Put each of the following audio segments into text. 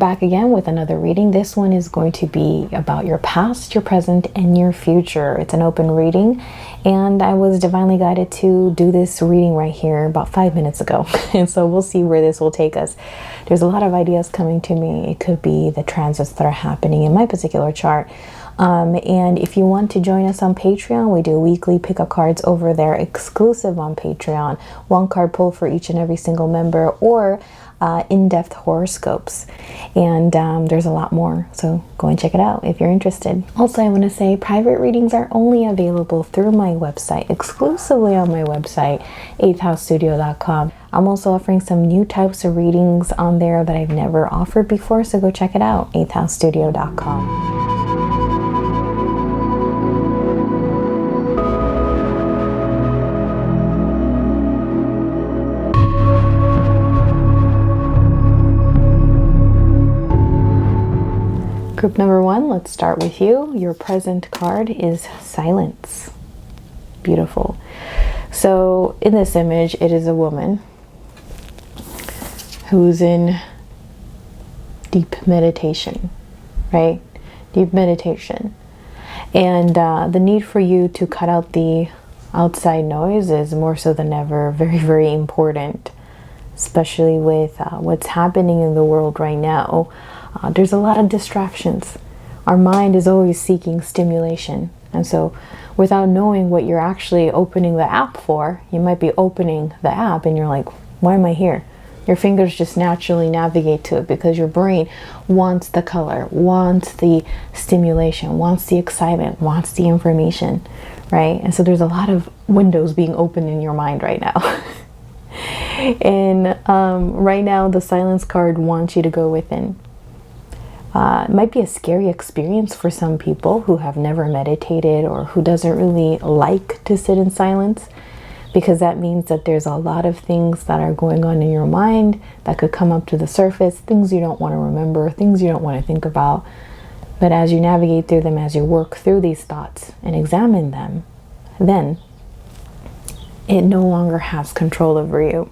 back again with another reading. This one is going to be about your past, your present, and your future. It's an open reading, and I was divinely guided to do this reading right here about 5 minutes ago. And so we'll see where this will take us. There's a lot of ideas coming to me. It could be the transits that are happening in my particular chart. And if you want to join us on Patreon, we do weekly pick-up cards over there, exclusive on Patreon. One card pull for each and every single member, or in-depth horoscopes. And there's a lot more, so go and check it out if you're interested. Also, I want to say private readings are only available through my website, exclusively on my website, earthtoanza.com. I'm also offering some new types of readings on there that I've never offered before, so go check it out, earthtoanza.com. Group number one, let's start with you. Your present card is silence. Beautiful. So in this image, it is a woman who's in deep meditation, right? Deep meditation. And the need for you to cut out the outside noise is more so than ever very, very important, especially with what's happening in the world right now. There's a lot of distractions. Our mind is always seeking stimulation. And so without knowing what you're actually opening the app for, you might be opening the app and you're like, why am I here? Your fingers just naturally navigate to it because your brain wants the color, wants the stimulation, wants the excitement, wants the information, right? And so there's a lot of windows being opened in your mind right now. And right now, the silence card wants you to go within. It might be a scary experience for some people who have never meditated or who doesn't really like to sit in silence, because that means that there's a lot of things that are going on in your mind that could come up to the surface, things you don't want to remember, things you don't want to think about. But as you navigate through them, as you work through these thoughts and examine them, then it no longer has control over you.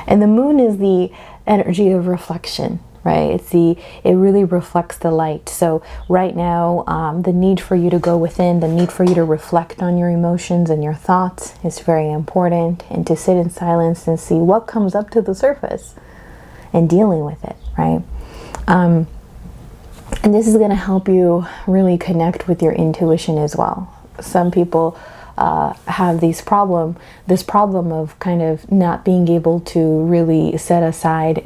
And the moon is the energy of reflection, right? It really reflects the light. So right now, the need for you to go within, the need for you to reflect on your emotions and your thoughts is very important, and to sit in silence and see what comes up to the surface and dealing with it, right? And this is going to help you really connect with your intuition as well. Some people have this problem of kind of not being able to really set aside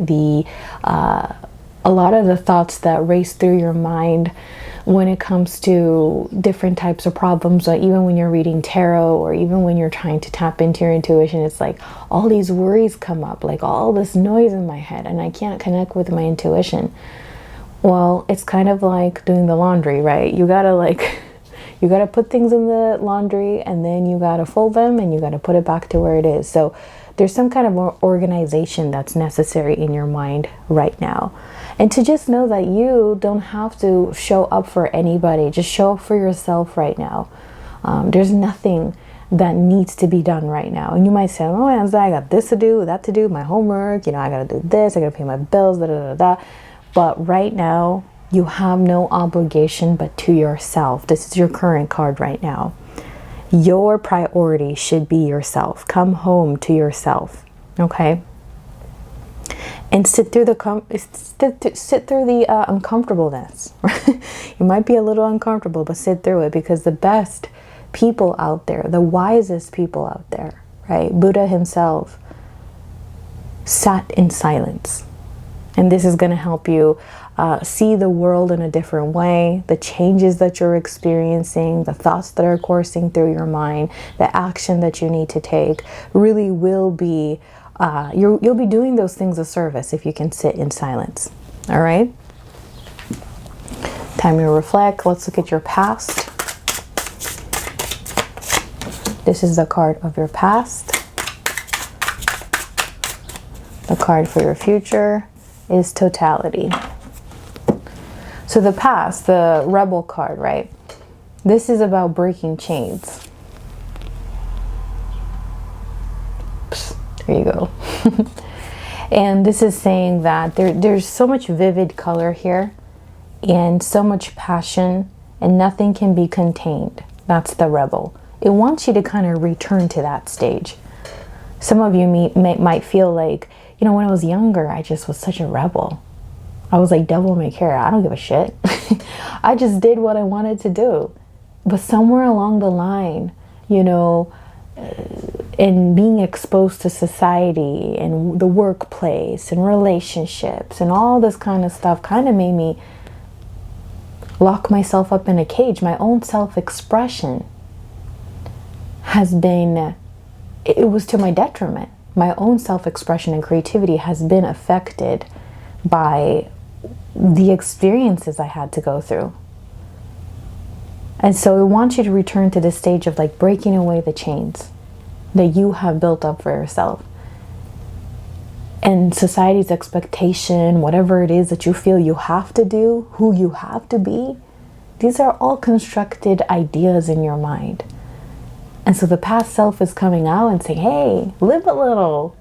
a lot of the thoughts that race through your mind when it comes to different types of problems. Like even when you're reading tarot, or even when you're trying to tap into your intuition, it's like all these worries come up, like all this noise in my head, and I can't connect with my intuition. Well, it's kind of like doing the laundry, right? You gotta put things in the laundry, and then you gotta fold them, and you gotta put it back to where it is. So there's some kind of organization that's necessary in your mind right now. And to just know that you don't have to show up for anybody. Just show up for yourself right now. There's nothing that needs to be done right now. And you might say, oh, Anza, I got this to do, that to do, my homework, I gotta do this, I gotta pay my bills, da da da da. But right now, you have no obligation but to yourself. This is your current card right now. Your priority should be yourself. Come home to yourself, okay? And sit through the uncomfortableness. You might be a little uncomfortable, but sit through it, because the best people out there, the wisest people out there, right? Buddha himself sat in silence. And this is going to help you see the world in a different way, the changes that you're experiencing, the thoughts that are coursing through your mind, the action that you need to take really will be, you'll be doing those things of service if you can sit in silence. All right? Time to reflect. Let's look at your past. This is the card of your past. The card for your future is totality. So the past, the rebel card, right? This is about breaking chains. There you go. And this is saying that there's so much vivid color here and so much passion, and nothing can be contained. That's the rebel. It wants you to kind of return to that stage. Some of you might feel like, you know, when I was younger, I just was such a rebel. I was like devil may care. I don't give a shit. I just did what I wanted to do. But somewhere along the line, you know, and being exposed to society and the workplace and relationships and all this kind of stuff kind of made me lock myself up in a cage. My own self-expression has been, it was to my detriment. My own self-expression and creativity has been affected by the experiences I had to go through. And so it wants you to return to this stage of like breaking away the chains that you have built up for yourself. And society's expectation, whatever it is that you feel you have to do, who you have to be, these are all constructed ideas in your mind. And so the past self is coming out and saying, hey, live a little.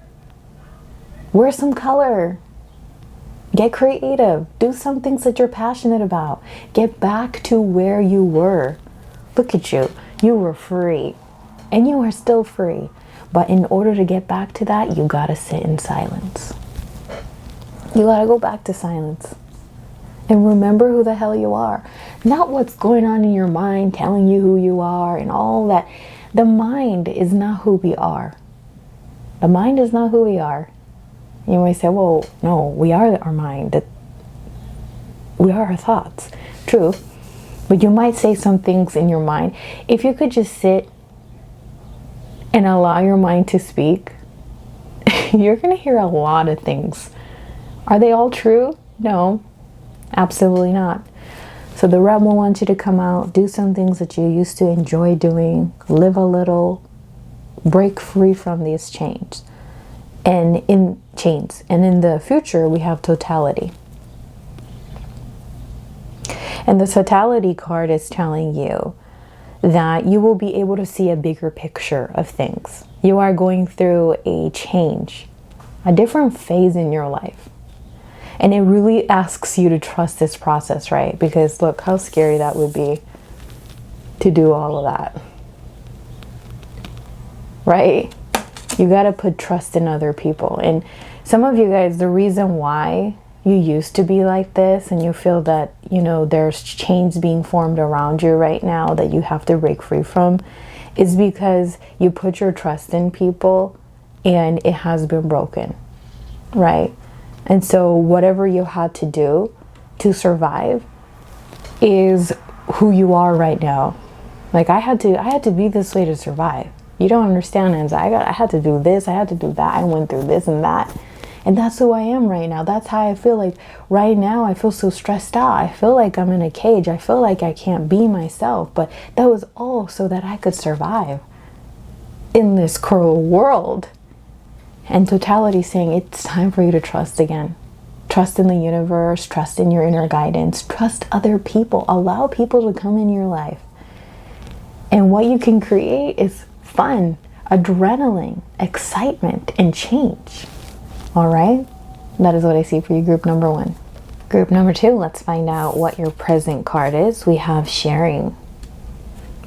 Wear some color. Get creative. Do some things that you're passionate about. Get back to where you were. Look at you. You were free. And you are still free. But in order to get back to that, you gotta sit in silence. You gotta go back to silence. And remember who the hell you are. Not what's going on in your mind telling you who you are and all that. The mind is not who we are. The mind is not who we are. You might say, well, no, we are our mind. We are our thoughts. True. But you might say some things in your mind. If you could just sit and allow your mind to speak, you're going to hear a lot of things. Are they all true? No, absolutely not. So the rebel wants you to come out, do some things that you used to enjoy doing, live a little, break free from these chains. And in the future, we have totality. And the totality card is telling you that you will be able to see a bigger picture of things. You are going through a change, a different phase in your life. And it really asks you to trust this process, right? Because look how scary that would be to do all of that. Right? You got to put trust in other people. And some of you guys, the reason why you used to be like this and you feel that, you know, there's chains being formed around you right now that you have to break free from is because you put your trust in people and it has been broken, right? And so whatever you had to do to survive is who you are right now. Like I had to be this way to survive. You don't understand, Anza. I had to do this, I had to do that. I went through this and that. And that's who I am right now. That's how I feel. Like right now I feel so stressed out. I feel like I'm in a cage. I feel like I can't be myself. But that was all so that I could survive in this cruel world. And totality saying it's time for you to trust again. Trust in the universe, trust in your inner guidance, trust other people. Allow people to come in your life. And what you can create is fun, adrenaline, excitement, and change. All right? That is what I see for you, group number 1. Group number 2, let's find out what your present card is. We have sharing.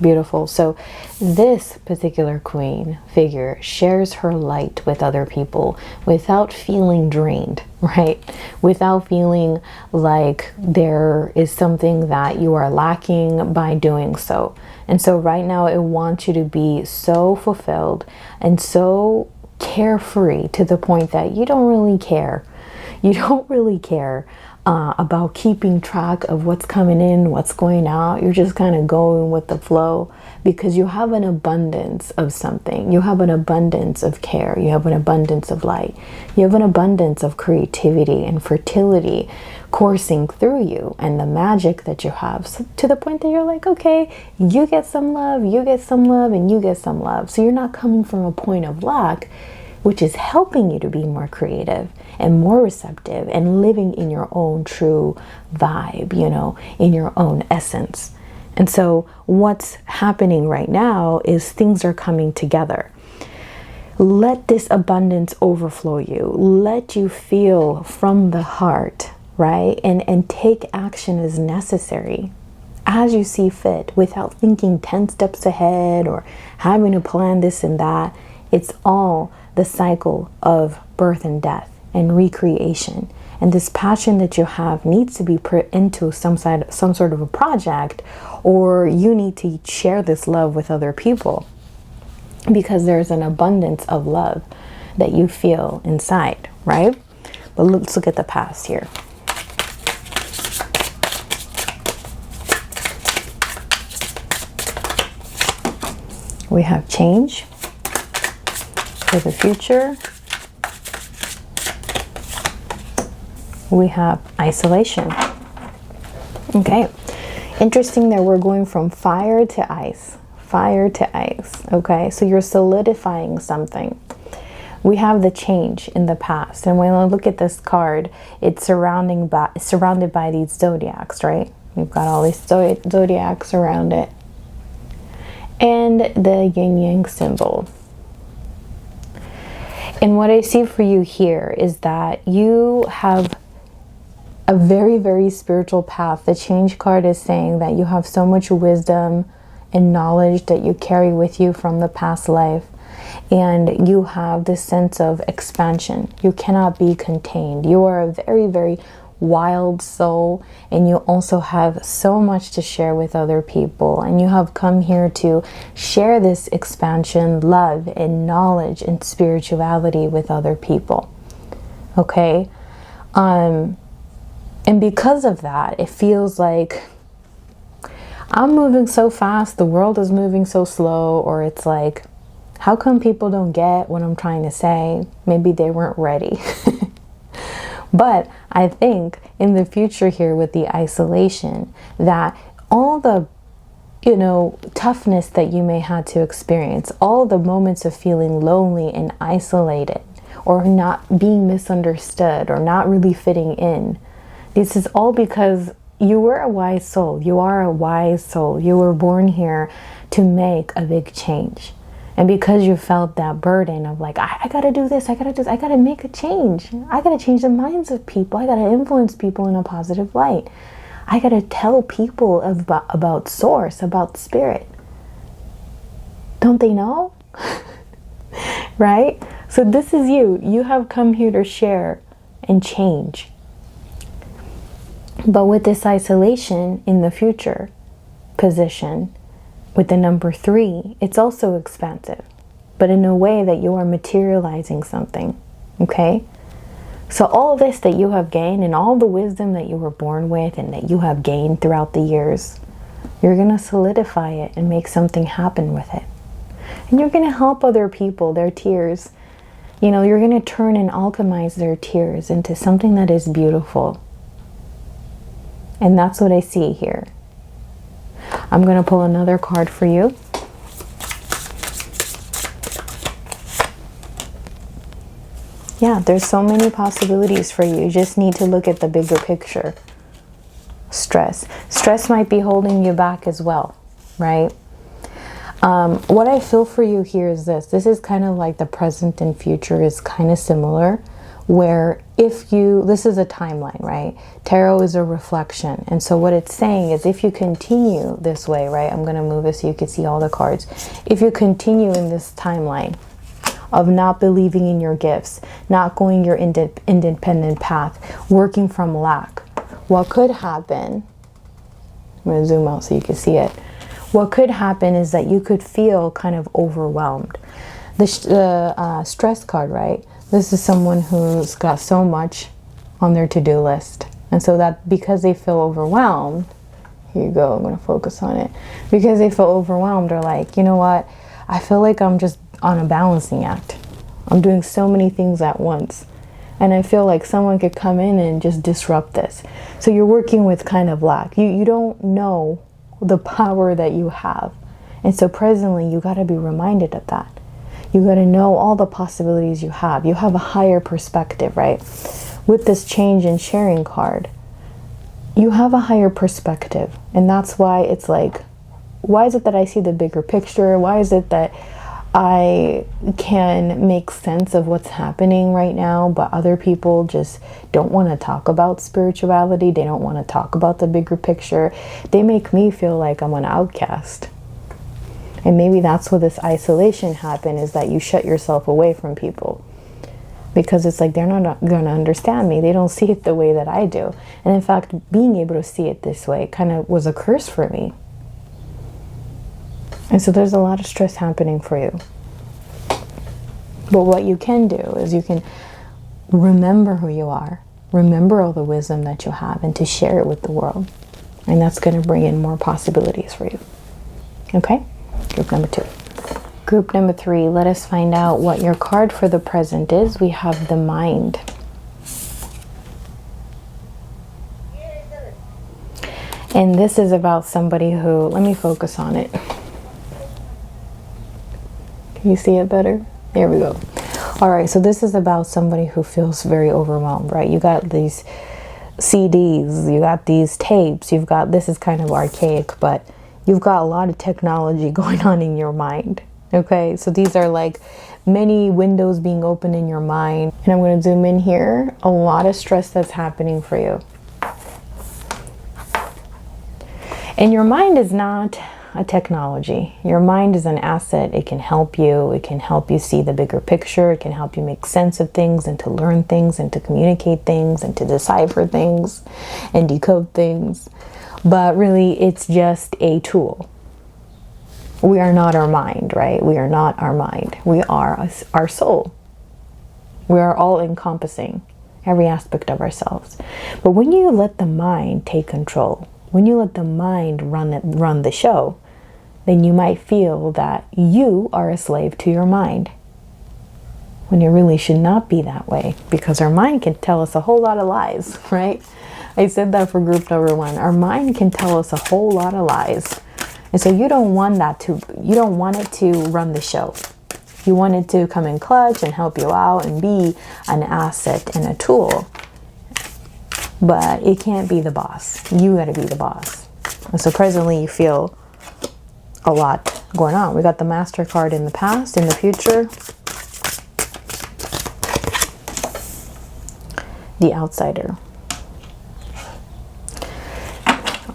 Beautiful. So this particular queen figure shares her light with other people without feeling drained, right? Without feeling like there is something that you are lacking by doing so. And so right now it wants you to be so fulfilled and so carefree to the point that you don't really care. You don't really care about keeping track of what's coming in, what's going out. You're just kind of going with the flow because you have an abundance of something. You have an abundance of care. You have an abundance of light. You have an abundance of creativity and fertility coursing through you and the magic that you have, so to the point that you're like, okay, you get some love, you get some love, and you get some love. So you're not coming from a point of lack, which is helping you to be more creative and more receptive and living in your own true vibe, you know, in your own essence. And so what's happening right now is things are coming together. Let this abundance overflow you. Let you feel from the heart, right? And take action as necessary, as you see fit, without thinking 10 steps ahead or having to plan this and that. It's all the cycle of birth and death and recreation. And this passion that you have needs to be put into some sort of a project, or you need to share this love with other people, because there's an abundance of love that you feel inside, right? But let's look at the past here. We have change for the future. We have isolation. Okay, interesting that we're going from fire to ice. Fire to ice. Okay, so you're solidifying something. We have the change in the past, and when I look at this card, it's surrounded by these zodiacs, right? We've got all these zodiacs around it, and the yin yang symbol. And what I see for you here is that you have a very, very spiritual path. The change card is saying that you have so much wisdom and knowledge that you carry with you from the past life, and you have this sense of expansion. You cannot be contained. You are a very, very wild soul, and you also have so much to share with other people, and you have come here to share this expansion, love and knowledge and spirituality with other people. Okay, and because of that, it feels like I'm moving so fast, the world is moving so slow, or it's like, how come people don't get what I'm trying to say? Maybe they weren't ready. But I think in the future here with the isolation, that all the, toughness that you may have to experience, all the moments of feeling lonely and isolated, or not being misunderstood, or not really fitting in, this is all because you were a wise soul. You are a wise soul. You were born here to make a big change. And because you felt that burden of like, I gotta do this, I gotta make a change. I gotta change the minds of people. I gotta influence people in a positive light. I gotta tell people about source, about spirit. Don't they know? Right? So this is you. You have come here to share and change. But with this isolation in the future position, with the number 3, it's also expansive, but in a way that you are materializing something, okay? So all this that you have gained, and all the wisdom that you were born with and that you have gained throughout the years, you're going to solidify it and make something happen with it. And you're going to help other people, their tears. You're going to turn and alchemize their tears into something that is beautiful. And that's what I see here. I'm going to pull another card for you. Yeah, there's so many possibilities for you. You just need to look at the bigger picture. Stress. Stress might be holding you back as well, right? What I feel for you here is this. This is kind of like the present and future is kind of similar, where this is a timeline, right? Tarot is a reflection. And so what it's saying is, if you continue this way, right? I'm going to move it so you can see all the cards. If you continue in this timeline of not believing in your gifts, not going your independent path, working from lack, what could happen, I'm going to zoom out so you can see it. What could happen is that you could feel kind of overwhelmed. The stress card, right? This is someone who's got so much on their to-do list. And so that because they feel overwhelmed, here you go, I'm going to focus on it. Because they feel overwhelmed, they're like, you know what? I feel like I'm just on a balancing act. I'm doing so many things at once. And I feel like someone could come in and just disrupt this. So you're working with kind of lack. You don't know the power that you have. And so presently, you got to be reminded of that. You got to know all the possibilities you have. You have a higher perspective, right? With this change and sharing card, you have a higher perspective. And that's why it's like, why is it that I see the bigger picture? Why is it that I can make sense of what's happening right now, but other people just don't want to talk about spirituality. They don't want to talk about the bigger picture. They make me feel like I'm an outcast. And maybe that's where this isolation happened, is that you shut yourself away from people. Because it's like they're not going to understand me. They don't see it the way that I do. And in fact, being able to see it this way kind of was a curse for me. And so there's a lot of stress happening for you. But what you can do is you can remember who you are. Remember all the wisdom that you have, and to share it with the world. And that's going to bring in more possibilities for you. Okay? Group number 2. Group number 3, let us find out what your card for the present is. We have the mind. And this is about somebody who, let me focus on it. Can you see it better? There we go. All right, so this is about somebody who feels very overwhelmed, right? You got these CDs, you got these tapes, you've got, this is kind of archaic, but you've got a lot of technology going on in your mind. Okay, so these are like many windows being opened in your mind. And I'm going to zoom in here. A lot of stress that's happening for you. And your mind is not a technology. Your mind is an asset. It can help you. It can help you see the bigger picture. It can help you make sense of things, and to learn things, and to communicate things, and to decipher things and decode things. But really, it's just a tool. We are not our mind, right? We are not our mind. We are our soul. We are all encompassing, every aspect of ourselves. But when you let the mind take control, when you let the mind run the show, then you might feel that you are a slave to your mind. When it really should not be that way, because our mind can tell us a whole lot of lies, right? I said that for group number 1. Our mind can tell us a whole lot of lies. And so you don't want it to run the show. You want it to come in clutch and help you out and be an asset and a tool. But it can't be the boss. You got to be the boss. And so presently you feel a lot going on. We got the Master card in the past, in the future. The Outsider.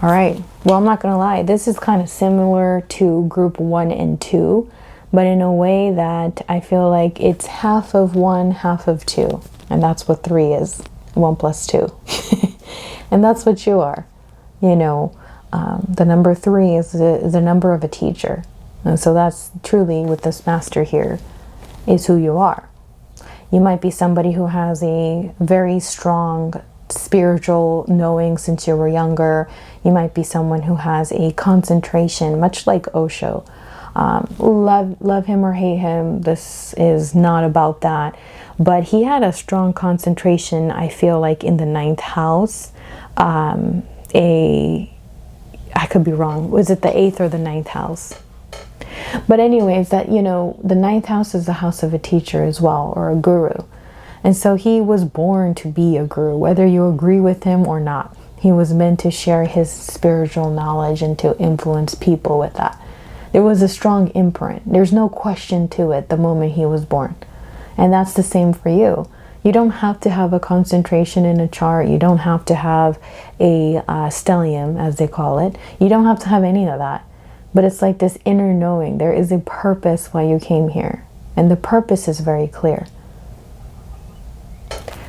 All right. Well, I'm not going to lie. This is kind of similar to group 1 and 2, but in a way that I feel like it's half of 1, half of 2. And that's what 3 is. 1 plus 2. And that's what you are. You know, the number 3 is the number of a teacher. And so that's truly, with this Master here, is who you are. You might be somebody who has a very strong spiritual knowing since you were younger. You might be someone who has a concentration, much like Osho. Love him or hate him, this is not about that. But he had a strong concentration, I feel like, in the 9th house. I could be wrong. Was it the 8th or the 9th house? But anyways, that, you know, the 9th house is the house of a teacher as well, or a guru. And so he was born to be a guru, whether you agree with him or not. He was meant to share his spiritual knowledge and to influence people with that. There was a strong imprint. There's no question to it the moment he was born. And that's the same for you. You don't have to have a concentration in a chart. You don't have to have a stellium, as they call it. You don't have to have any of that. But it's like this inner knowing. There is a purpose why you came here. And the purpose is very clear.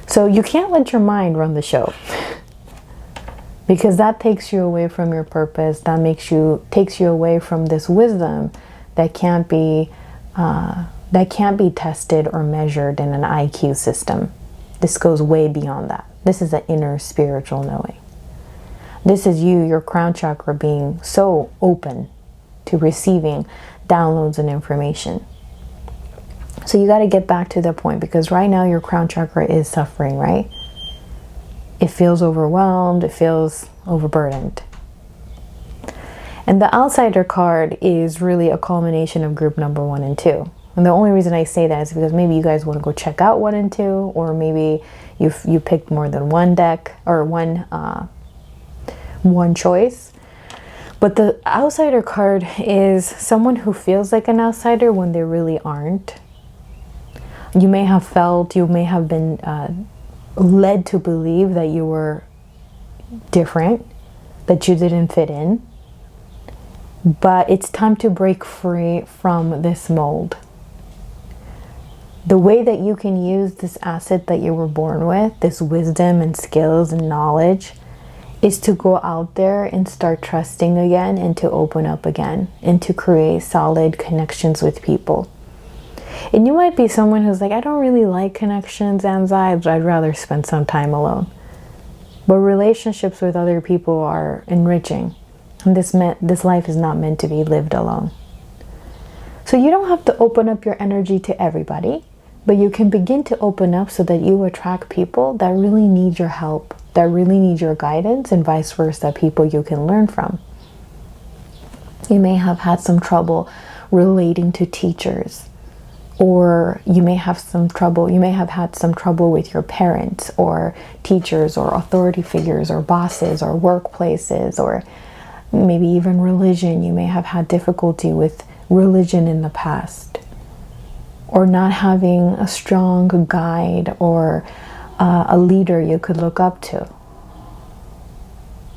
So you can't let your mind run the show. Because that takes you away from your purpose. That takes you away from this wisdom that can't be tested or measured in an IQ system. This goes way beyond that. This is an inner spiritual knowing. This is you, your crown chakra, being so open to receiving downloads and information. So you got to get back to that point, because right now your crown chakra is suffering, right? It feels overwhelmed. It feels overburdened. And the Outsider card is really a culmination of group number 1 and 2. And the only reason I say that is because maybe you guys want to go check out 1 and 2, or maybe you picked more than one deck or one choice. But the outsider card is someone who feels like an outsider when they really aren't. You may have been led to believe that you were different, that you didn't fit in. But it's time to break free from this mold. The way that you can use this asset that you were born with, this wisdom and skills and knowledge, is to go out there and start trusting again, and to open up again, and to create solid connections with people. And you might be someone who's like, I don't really like connections, Anza. I'd rather spend some time alone. But relationships with other people are enriching. And this life is not meant to be lived alone. So you don't have to open up your energy to everybody, but you can begin to open up so that you attract people that really need your help, that really need your guidance, and vice versa, people you can learn from. You may have had some trouble relating to teachers, or you may have had some trouble with your parents or teachers or authority figures or bosses or workplaces, or maybe even religion. You may have had difficulty with religion in the past, or not having a strong guide or a leader you could look up to.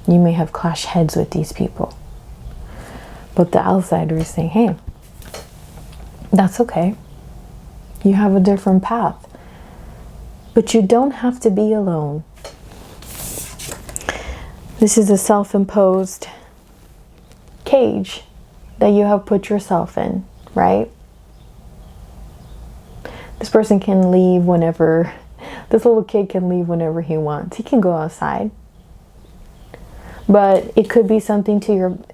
You may have clashed heads with these people. But the outsider is saying, hey, that's okay. You have a different path. But you don't have to be alone. This is a self-imposed cage that you have put yourself in, right? This person can leave whenever, this little kid can leave whenever he wants. He can go outside. But it could be something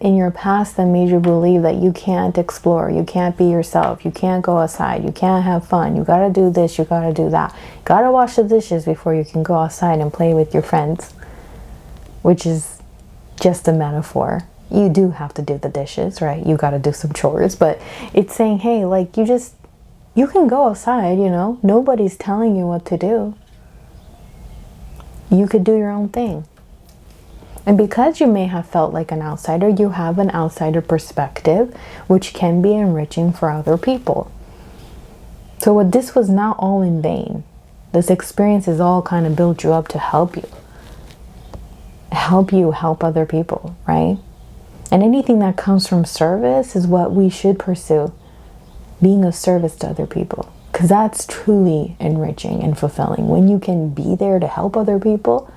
in your past that made you believe that you can't explore, you can't be yourself, you can't go outside, you can't have fun, you gotta do this, you gotta do that. You gotta wash the dishes before you can go outside and play with your friends, which is just a metaphor. You do have to do the dishes, right? You gotta do some chores, but it's saying, hey, like you can go outside, you know, nobody's telling you what to do. You could do your own thing. And because you may have felt like an outsider, you have an outsider perspective, which can be enriching for other people. So this was not all in vain. This experience is all kind of built you up to help you help other people, right? And anything that comes from service is what we should pursue. Being of service to other people. Because that's truly enriching and fulfilling. When you can be there to help other people,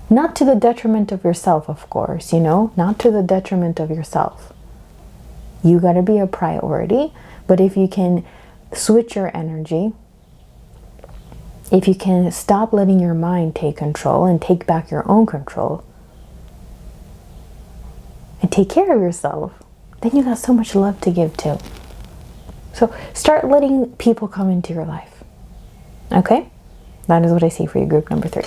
not to the detriment of yourself, of course, you know, not to the detriment of yourself. You got to be a priority. But if you can switch your energy, if you can stop letting your mind take control and take back your own control and take care of yourself, then you got so much love to give too. So start letting people come into your life. Okay? That is what I see for you, group number 3.